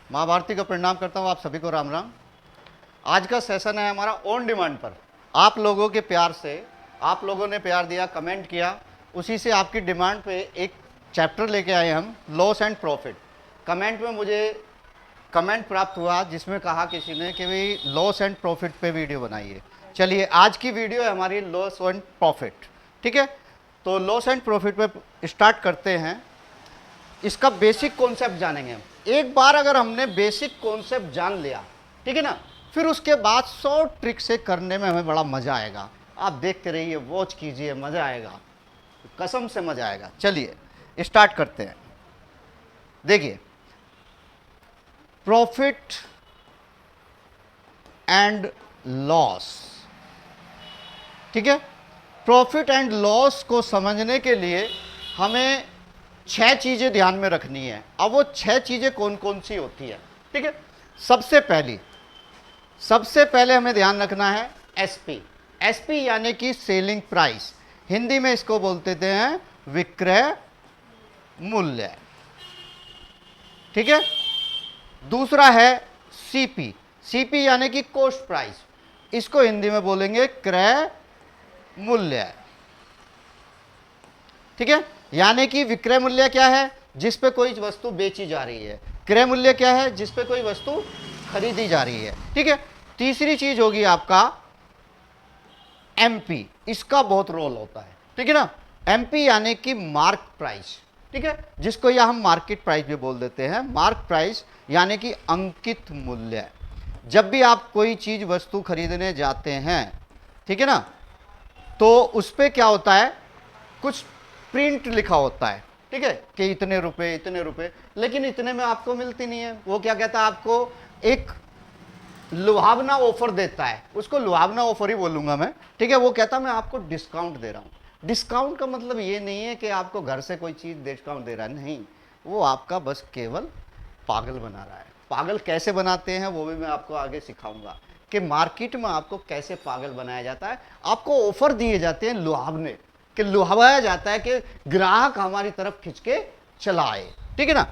माँ भारती को प्रणाम करता हूँ, आप सभी को राम राम। आज का सेशन है हमारा ऑन डिमांड पर। आप लोगों के प्यार से, आप लोगों ने प्यार दिया, कमेंट किया, उसी से आपकी डिमांड पे एक चैप्टर लेके आए हम, लॉस एंड प्रॉफिट। कमेंट में मुझे कमेंट प्राप्त हुआ जिसमें कहा किसी ने कि भाई लॉस एंड प्रॉफिट पे वीडियो बनाइए। चलिए आज की वीडियो है हमारी लॉस एंड प्रॉफिट, ठीक है। तो लॉस एंड प्रॉफिट पे स्टार्ट करते हैं। इसका बेसिक कॉन्सेप्ट जानेंगे हम। एक बार अगर हमने बेसिक कॉन्सेप्ट जान लिया, ठीक है ना, फिर उसके बाद 100 ट्रिक से करने में हमें बड़ा मजा आएगा। आप देखते रहिए, वॉच कीजिए, मजा आएगा, कसम से मजा आएगा। चलिए स्टार्ट करते हैं। देखिए, प्रॉफिट एंड लॉस, ठीक है। प्रॉफिट एंड लॉस को समझने के लिए हमें 6 चीजें ध्यान में रखनी है। अब वो 6 चीजें कौन कौन सी होती है, ठीक है। सबसे पहले हमें ध्यान रखना है एसपी। एसपी यानी कि सेलिंग प्राइस, हिंदी में इसको बोलते हैं विक्रय मूल्य, ठीक है। दूसरा है सीपी। सीपी यानी कि कॉस्ट प्राइस, इसको हिंदी में बोलेंगे क्रय मूल्य, ठीक है। यानी कि विक्रय मूल्य क्या है, जिस पे कोई वस्तु बेची जा रही है। क्रय मूल्य क्या है, जिस पे कोई वस्तु खरीदी जा रही है, ठीक है। तीसरी चीज होगी आपका एमपी। इसका बहुत रोल होता है, ठीक है ना। एमपी यानी कि मार्क प्राइस, ठीक है, जिसको या हम मार्केट प्राइस भी बोल देते हैं। मार्क प्राइस यानी कि अंकित मूल्य। जब भी आप कोई चीज वस्तु खरीदने जाते हैं, ठीक है ना, तो उस पे क्या होता है, कुछ प्रिंट लिखा होता है, ठीक है, कि इतने रुपए, लेकिन इतने में आपको मिलती नहीं है। वो क्या कहता है, आपको एक लुभावना ऑफर देता है, उसको लुभावना ऑफर ही बोलूंगा मैं, ठीक है। वो कहता मैं आपको डिस्काउंट दे रहा हूं। डिस्काउंट का मतलब ये नहीं है कि आपको घर से कोई चीज डिस्काउंट दे रहा है, नहीं। वो आपका बस केवल पागल बना रहा है। पागल कैसे बनाते हैं वो भी मैं आपको आगे सिखाऊंगा, कि मार्केट में आपको कैसे पागल बनाया जाता है। आपको ऑफर दिए जाते हैं लुभावने, कि लुभाया जाता है कि ग्राहक हमारी तरफ खिंच के चला आए, ठीक है ना।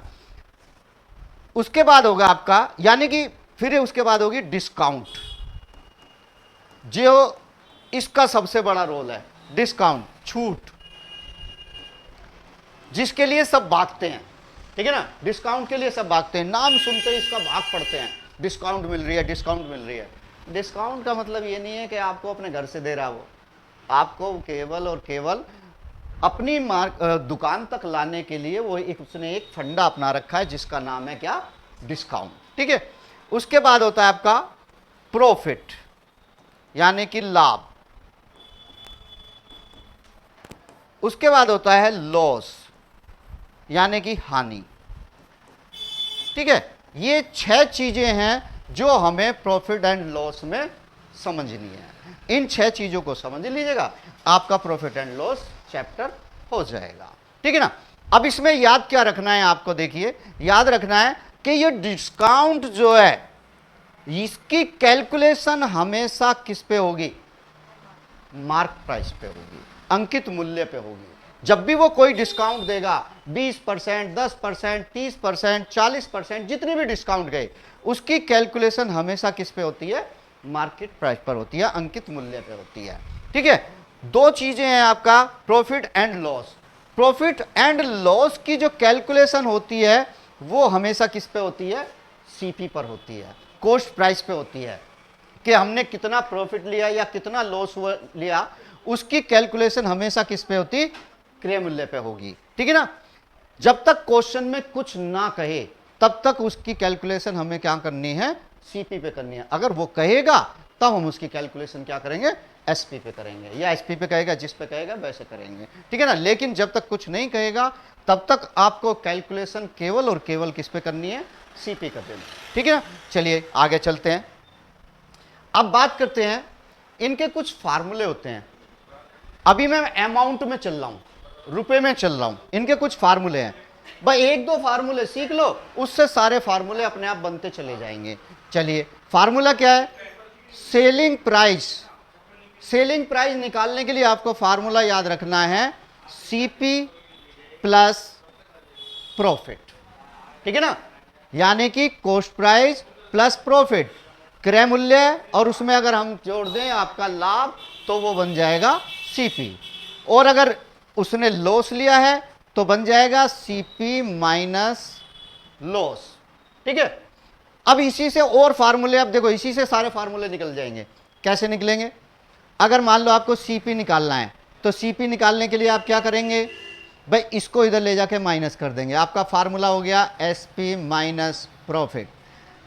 उसके बाद होगा आपका, यानी कि फिर उसके बाद होगी डिस्काउंट, जो इसका सबसे बड़ा रोल है। डिस्काउंट, छूट, जिसके लिए सब भागते हैं, ठीक है ना। डिस्काउंट के लिए सब भागते हैं, नाम सुनते ही इसका भाग पड़ते हैं। डिस्काउंट मिल रही है, डिस्काउंट मिल रही है। डिस्काउंट का मतलब ये नहीं है कि आपको अपने घर से दे रहा, वो आपको केवल और केवल अपनी दुकान तक लाने के लिए वो उसने एक फंडा अपना रखा है, जिसका नाम है क्या, डिस्काउंट, ठीक है। उसके बाद होता है आपका प्रॉफिट यानी कि लाभ। उसके बाद होता है लॉस यानी कि हानि, ठीक है। ये 6 चीजें हैं जो हमें प्रॉफिट एंड लॉस में समझनी है। इन 6 चीजों को समझ लीजिएगा, आपका प्रॉफिट एंड लॉस चैप्टर हो जाएगा, ठीक है ना। अब इसमें याद क्या रखना है आपको, देखिए याद रखना है कि ये डिस्काउंट जो है, इसकी कैलकुलेशन हमेशा किस पे होगी, मार्क प्राइस पे होगी, अंकित मूल्य पे होगी। जब भी वो कोई डिस्काउंट देगा, 20%, 10%, 30%, 40%, जितने भी डिस्काउंट गए, उसकी कैलकुलेशन हमेशा किस पे होती है, मार्केट प्राइस पर होती है, अंकित मूल्य पे होती है, ठीक है। 2 चीजें हैं आपका profit and loss. Profit and loss की जो कैलकुलेशन होती है वो हमेशा किस पे होती है, सीपी पर होती है, कॉस्ट प्राइस पे होती है, कि हमने कितना प्रॉफिट लिया या कितना लॉस लिया, उसकी कैलकुलेशन हमेशा किस पे होती, क्रय मूल्य पे होगी, ठीक है ना। जब तक क्वेश्चन में कुछ ना कहे तब तक उसकी कैलकुलेशन हमें क्या करनी है, सीपी पे करनी है। अगर वो कहेगा तब हम उसकी कैलकुलेशन क्या करेंगे, एसपी पे करेंगे, या एसपी पे कहेगा, जिस पे कहेगा वैसे करेंगे, ठीक है ना। लेकिन जब तक कुछ नहीं कहेगा तब तक आपको कैलकुलेशन केवल और केवल किस पे करनी है, सीपी कर देना, ठीक है ना। चलिए आगे चलते हैं। अब बात करते हैं, इनके कुछ फार्मूले होते हैं। अभी मैं अमाउंट में चल रहा हूं, रुपए में चल रहा हूं। इनके कुछ फार्मूले हैं भाई, 1-2 फार्मूले सीख लो, उससे सारे फार्मूले अपने आप बनते चले जाएंगे। चलिए फार्मूला क्या है, सेलिंग प्राइस। सेलिंग प्राइस निकालने के लिए आपको फार्मूला याद रखना है, सीपी प्लस प्रॉफिट, ठीक है ना। यानी कि कॉस्ट प्राइस प्लस प्रॉफिट, क्रय मूल्य, और उसमें अगर हम जोड़ दें आपका लाभ तो वो बन जाएगा सीपी। और अगर उसने लॉस लिया है तो बन जाएगा सीपी माइनस लॉस। ठीक है, अब इसी से और फार्मूले, अब देखो इसी से सारे फार्मूले निकल जाएंगे। कैसे निकलेंगे? अगर मान लो आपको सीपी निकालना है तो सीपी निकालने के लिए आप क्या करेंगे भाई, इसको इधर ले जाके माइनस कर देंगे। आपका फार्मूला हो गया एसपी माइनस प्रॉफिट।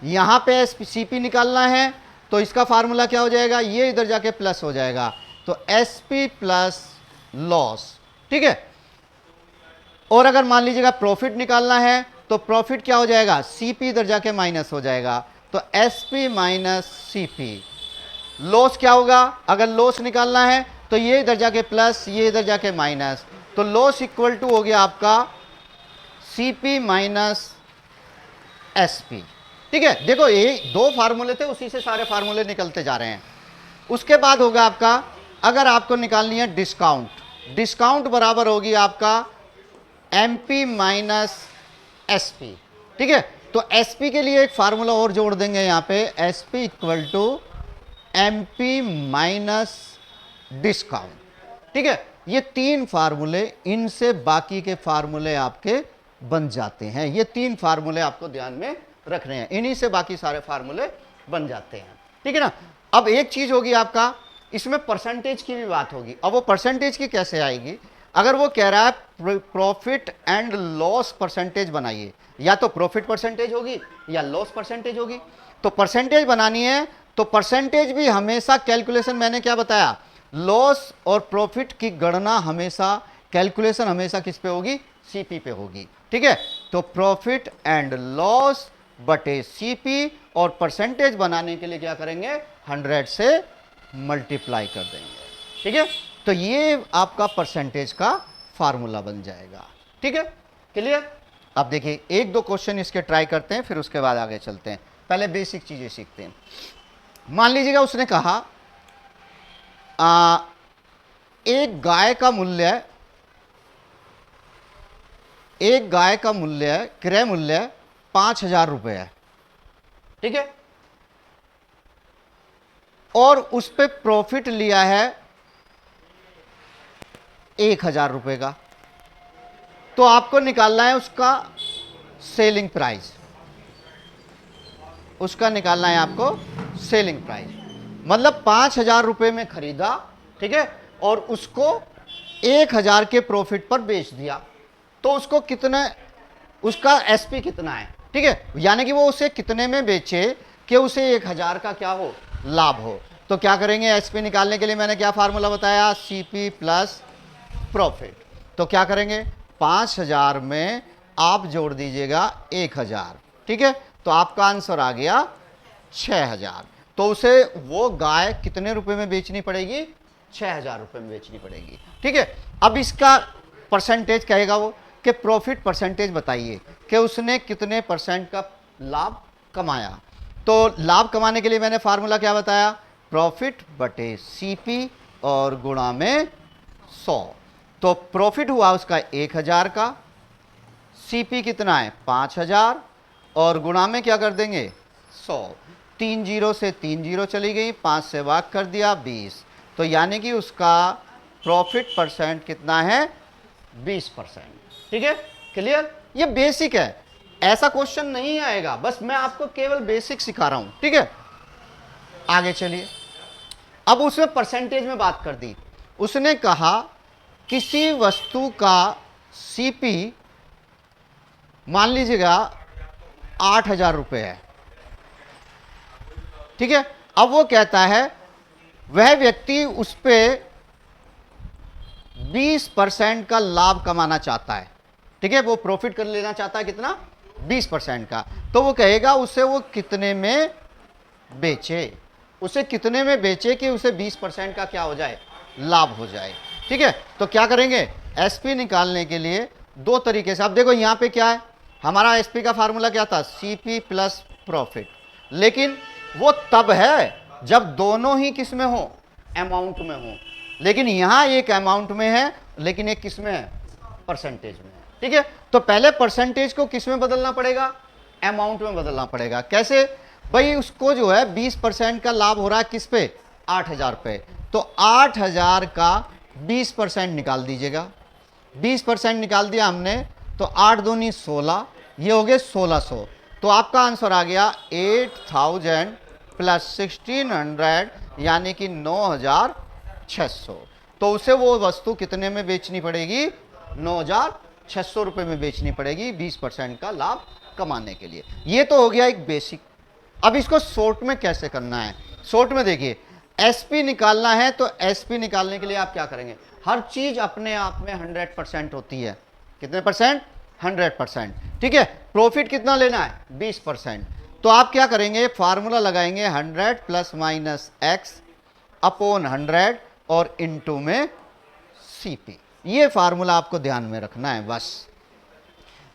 यहां पे सीपी निकालना है तो इसका फार्मूला क्या हो जाएगा, ये इधर जाके प्लस हो जाएगा, तो एसपी प्लस लॉस। ठीक है, और अगर मान लीजिएगा प्रॉफिट निकालना है तो प्रॉफिट क्या हो जाएगा, सीपी इधर जाके माइनस हो जाएगा, तो एसपी माइनस सीपी। लॉस क्या होगा, अगर लॉस निकालना है तो ये इधर जाके प्लस, ये इधर जाके माइनस, तो लॉस इक्वल टू हो गया आपका सीपी माइनस एसपी। ठीक है, देखो ये दो फार्मूले थे, उसी से सारे फार्मूले निकलते जा रहे हैं। उसके बाद होगा आपका, अगर आपको निकालनी है डिस्काउंट, डिस्काउंट बराबर होगी आपका एमपी माइनस एसपी। ठीक है, तो एसपी के लिए एक फार्मूला और जोड़ देंगे यहां पे, SP equal to MP minus discount. ठीक है, ये तीन फार्मूले, इनसे बाकी के फार्मूले आपके बन जाते हैं। ये तीन फार्मूले आपको ध्यान में रखने हैं, इन्हीं से बाकी सारे फार्मूले बन जाते हैं। ठीक है ना। अब एक चीज होगी आपका, इसमें परसेंटेज की भी बात होगी। अब वो परसेंटेज की कैसे आएगी, अगर वो कह रहा है प्रॉफिट एंड लॉस परसेंटेज बनाइए, या तो प्रॉफिट परसेंटेज होगी या लॉस परसेंटेज होगी। तो परसेंटेज बनानी है तो परसेंटेज भी हमेशा कैलकुलेशन, मैंने क्या बताया, लॉस और प्रॉफिट की गणना हमेशा, कैलकुलेशन हमेशा किस पे होगी, सीपी पे होगी। ठीक है, तो प्रॉफिट एंड लॉस बटे सीपी, और परसेंटेज बनाने के लिए क्या करेंगे, 100 से मल्टीप्लाई कर देंगे। ठीक है, तो ये आपका परसेंटेज का फार्मूला बन जाएगा। ठीक है, क्लियर। अब देखिए एक दो क्वेश्चन इसके ट्राई करते हैं, फिर उसके बाद आगे चलते हैं। पहले बेसिक चीजें सीखते हैं। मान लीजिएगा उसने कहा एक गाय का मूल्य, एक गाय का मूल्य, क्रय मूल्य 5,000 रुपये है। ठीक है, और उस पे प्रॉफिट लिया है 1,000 रुपये का, तो आपको निकालना है उसका सेलिंग प्राइस, उसका निकालना है आपको सेलिंग प्राइस। मतलब 5,000 रुपये में खरीदा, ठीक है, और उसको 1,000 के प्रॉफिट पर बेच दिया, तो उसको कितना, उसका एसपी कितना है। ठीक है, यानी कि वो उसे कितने में बेचे कि उसे 1,000 का क्या हो, लाभ हो। तो क्या करेंगे, एसपी निकालने के लिए मैंने क्या फार्मूला बताया, सीपी प्लस प्रॉफिट। तो क्या करेंगे, 5,000 में आप जोड़ दीजिएगा 1,000। ठीक है, तो आपका आंसर आ गया 6,000। तो उसे वो गाय कितने रुपए में बेचनी पड़ेगी, 6,000 रुपये में बेचनी पड़ेगी। ठीक है, अब इसका परसेंटेज कहेगा वो कि प्रॉफिट परसेंटेज बताइए कि उसने कितने परसेंट का लाभ कमाया। तो लाभ कमाने के लिए मैंने फार्मूला क्या बताया, प्रॉफिट बटे सीपी और गुणा में 100। तो प्रॉफिट हुआ उसका 1,000 का, सीपी कितना है 5,000, और गुणा में क्या कर देंगे 100। 3 जीरो से 3 जीरो चली गई, 5 से भाग कर दिया 20। तो यानी कि उसका प्रॉफिट परसेंट कितना है, 20%। ठीक है, क्लियर। ये बेसिक है, ऐसा क्वेश्चन नहीं आएगा, बस मैं आपको केवल बेसिक सिखा रहा हूं। ठीक है, आगे चलिए। अब उसने परसेंटेज में बात कर दी। उसने कहा किसी वस्तु का सीपी मान लीजिएगा 8,000 रुपये है। ठीक है, अब वो कहता है वह व्यक्ति उस पे 20% का लाभ कमाना चाहता है। ठीक है, वो प्रॉफिट कर लेना चाहता है कितना, 20% का। तो वो कहेगा उसे वो कितने में बेचे, उसे कितने में बेचे कि उसे 20% का क्या हो जाए, लाभ हो जाए। ठीक है, तो क्या करेंगे, एसपी निकालने के लिए दो तरीके से। अब देखो यहां पे क्या है, हमारा एसपी का फार्मूला क्या था, सीपी प्लस प्रॉफिट, लेकिन वो तब है जब दोनों ही किस में हो, अमाउंट में हो। लेकिन यहां एक अमाउंट में है, लेकिन एक किस में है, परसेंटेज में है। ठीक है, तो पहले परसेंटेज को किस में बदलना पड़ेगा, अमाउंट में बदलना पड़ेगा। कैसे भाई, उसको जो है 20% का लाभ हो रहा है किस पे, 8,000 पे, तो 8,000 का 20% निकाल दीजिएगा। 20% निकाल दिया हमने तो 8 दूनी 16, ये हो गए 1600। तो आपका आंसर आ गया 8,000 प्लस 1600 यानी कि 9,600। तो उसे वो वस्तु कितने में बेचनी पड़ेगी, 9,600 रुपये में बेचनी पड़ेगी 20% का लाभ कमाने के लिए। ये तो हो गया एक बेसिक। अब इसको शॉर्ट में कैसे करना है, शॉर्ट में देखिए, एसपी निकालना है तो एसपी निकालने के लिए आप क्या करेंगे, हर चीज अपने आप में 100% होती है। कितने परसेंट, 100%। ठीक है, प्रॉफिट कितना लेना है, 20%। तो आप क्या करेंगे, फार्मूला लगाएंगे 100 प्लस माइनस एक्स अपॉन 100 और इनटू में सीपी। ये फार्मूला आपको ध्यान में रखना है बस।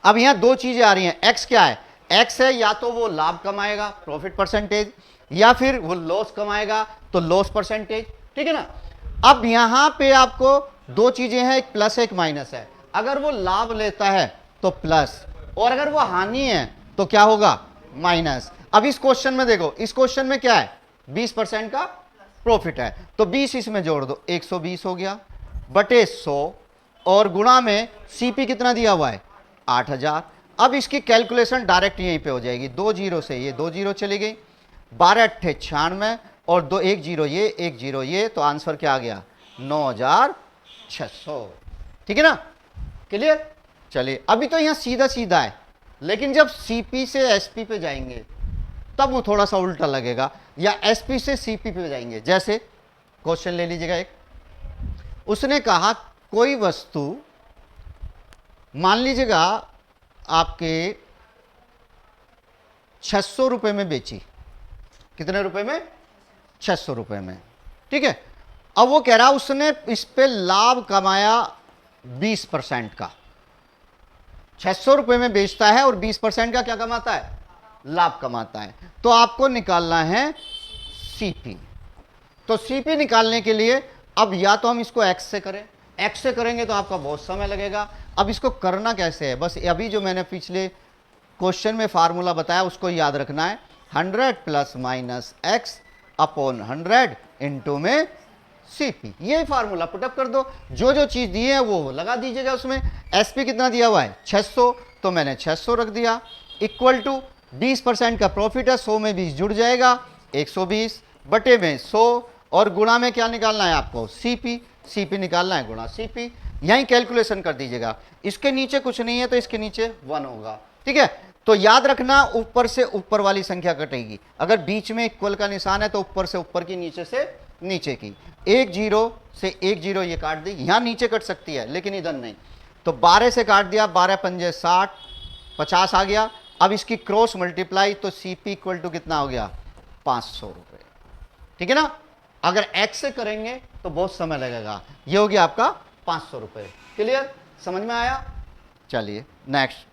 अब यहां दो चीजें आ रही हैं, एक्स क्या है, एक्स है या तो वो लाभ कमाएगा प्रॉफिट परसेंटेज, या फिर वो लॉस कमाएगा तो लॉस परसेंटेज। ठीक है ना। अब यहां पे आपको दो चीजें हैं, एक प्लस एक माइनस है। अगर वो लाभ लेता है तो प्लस, और अगर वो हानि है तो क्या होगा, माइनस। अब इस क्वेश्चन में देखो, इस क्वेश्चन में क्या है, 20% का प्रॉफिट है, तो 20 इसमें जोड़ दो, 120 हो गया बटे 100, और गुणा में सीपी कितना दिया हुआ है, 8,000। अब इसकी कैलकुलेशन डायरेक्ट यहीं पे हो जाएगी, 2 जीरो से ये 2 जीरो चली गई, 12 अट्ठे 96 और 2 1 जीरो ये 1 जीरो ये, तो आंसर क्या आ गया, 9,600। ठीक है ना, क्लियर। चलिए, अभी तो यहां सीधा सीधा है, लेकिन जब सीपी से एसपी पे जाएंगे तब वो थोड़ा सा उल्टा लगेगा, या एसपी से सीपी पे जाएंगे। जैसे क्वेश्चन ले लीजिएगा एक, उसने कहा कोई वस्तु मान लीजिएगा आपके 600 रुपए में बेची, कितने रुपए में, 600 रुपए में। ठीक है, अब वो कह रहा उसने इस पे लाभ कमाया 20% का, 600 रुपए में बेचता है और 20% का क्या कमाता है, लाभ कमाता है। तो आपको निकालना है सीपी। तो सीपी निकालने के लिए अब या तो हम इसको एक्स से करें, एक्स से करेंगे तो आपका बहुत समय लगेगा। अब इसको करना कैसे है, बस अभी जो मैंने पिछले क्वेश्चन में फार्मूला बताया उसको याद रखना है, 100 plus minus x upon 100 into में सीपी। ये फार्मूला पुटअप कर दो, जो जो चीज दी है वो लगा दीजिएगा उसमें। एसपी कितना दिया हुआ है, 600, तो मैंने 600 रख दिया, इक्वल टू 20% का प्रॉफिट है, 100 में 20 जुड़ जाएगा, 120 बटे में 100, और गुणा में क्या निकालना है आपको, सीपी। सीपी निकालना है गुणा सीपी, यहीं कैलकुलेशन कर दीजिएगा। इसके नीचे कुछ नहीं है तो इसके नीचे 1 होगा। ठीक है, तो याद रखना ऊपर से ऊपर वाली संख्या कटेगी, अगर बीच में इक्वल का निशान है तो ऊपर से ऊपर की, नीचे से नीचे की। 1 जीरो से 1 जीरो ये काट दी, यहां नीचे कट सकती है लेकिन इधर नहीं, तो 12 से काट दिया, 12 पंजे 60, 50 आ गया। अब इसकी क्रॉस मल्टीप्लाई, तो सीपी इक्वल टू कितना हो गया, 500 रुपए। ठीक है ना। अगर एक्स से करेंगे तो बहुत समय लगेगा, ये हो गया आपका 500 रुपए। क्लियर, समझ में आया। चलिए नेक्स्ट,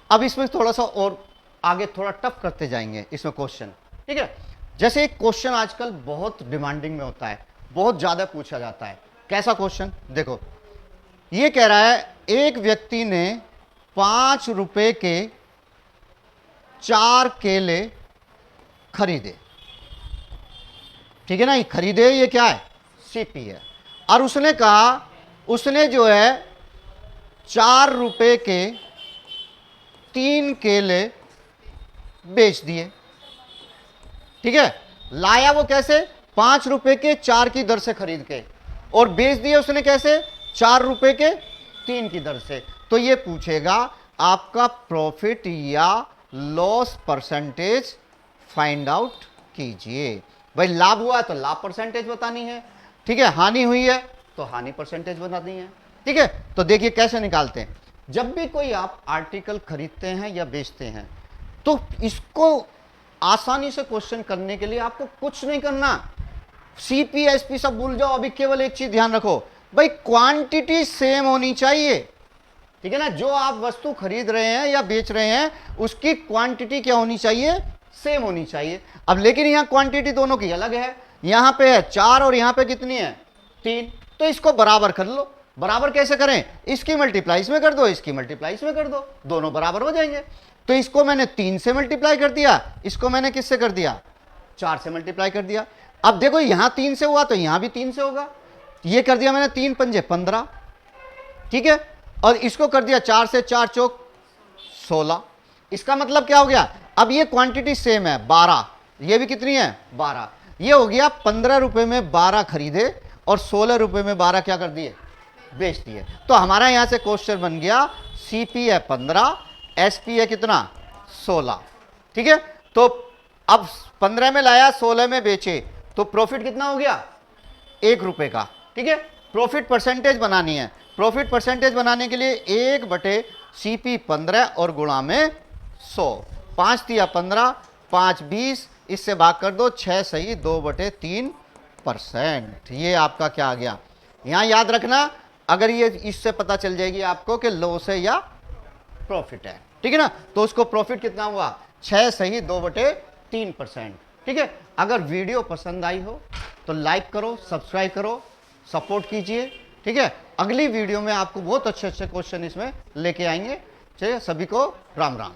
अब इसमें थोड़ा सा और आगे थोड़ा टफ करते जाएंगे इसमें क्वेश्चन। ठीक है, जैसे एक क्वेश्चन आजकल बहुत डिमांडिंग में होता है, बहुत ज्यादा पूछा जाता है। कैसा क्वेश्चन, देखो ये कह रहा है एक व्यक्ति ने 5 रुपए के 4 केले खरीदे। ठीक है ना, ये खरीदे, ये क्या है, सीपी है। और उसने कहा उसने जो है 4 रुपए के 3 केले बेच दिए। ठीक है, लाया वो कैसे, 5 रुपए के 4 की दर से खरीद के, और बेच दिए उसने कैसे, 4 रुपए के 3 की दर से। तो ये पूछेगा आपका प्रॉफिट या लॉस परसेंटेज फाइंड आउट कीजिए। भाई लाभ हुआ है तो लाभ परसेंटेज बतानी है, ठीक है, हानि हुई है तो हानि परसेंटेज बतानी है। ठीक है, तो देखिए कैसे निकालते हैं। जब भी कोई आप आर्टिकल खरीदते हैं या बेचते हैं तो इसको आसानी से क्वेश्चन करने के लिए आपको कुछ नहीं करना, सीपी एसपी सब भूल जाओ। अभी केवल एक चीज ध्यान रखो, भाई क्वांटिटी सेम होनी चाहिए। ठीक है ना, जो आप वस्तु खरीद रहे हैं या बेच रहे हैं उसकी क्वांटिटी क्या होनी चाहिए, सेम होनी चाहिए। अब लेकिन यहां क्वांटिटी दोनों की अलग है, यहां पे है 4 और यहां पे कितनी है, 3, तो इसको बराबर कर लो। बराबर कैसे करें, इसकी मल्टीप्लाई इसमें कर दो, इसकी मल्टीप्लाई इसमें कर दो, दोनों बराबर हो जाएंगे। तो इसको मैंने 3 से मल्टीप्लाई कर दिया, इसको मैंने किससे कर दिया, 4 से मल्टीप्लाई कर दिया। अब देखो यहां 3 से हुआ तो यहां भी 3 से होगा, ये कर दिया मैंने 3 पंजे 15, ठीक है, और इसको कर दिया 4 से, 4 चौक 16। इसका मतलब क्या हो गया, अब ये क्वांटिटी सेम है 12, ये भी कितनी है 12, ये हो गया 15 रुपए में 12 खरीदे और 16 रुपए में 12 क्या कर दिए, बेच दिए। तो हमारा यहां से क्वेश्चन बन गया, सीपी है 15, एसपी है कितना 16, ठीक है। तो अब 15 में लाया 16 में बेचे तो प्रॉफिट कितना हो गया, 1 रुपए का, ठीक है। प्रॉफिट परसेंटेज बनानी है, प्रॉफिट परसेंटेज बनाने के लिए 1 बटे सीपी 15 और गुणा में 100, 5 दिया 15, 5 20, इससे भाग कर दो, 6 सही 2/3%। ये आपका क्या आ गया, यहां याद रखना, अगर ये इससे पता चल जाएगी आपको कि लॉस है या प्रॉफिट है, ठीक है ना। तो उसको प्रॉफिट कितना हुआ, 6 सही 2/3%, ठीक है। अगर वीडियो पसंद आई हो तो लाइक करो, सब्सक्राइब करो, सपोर्ट कीजिए, ठीक है। अगली वीडियो में आपको बहुत अच्छे अच्छे क्वेश्चन इसमें लेके आएंगे। चलिए, सभी को राम राम।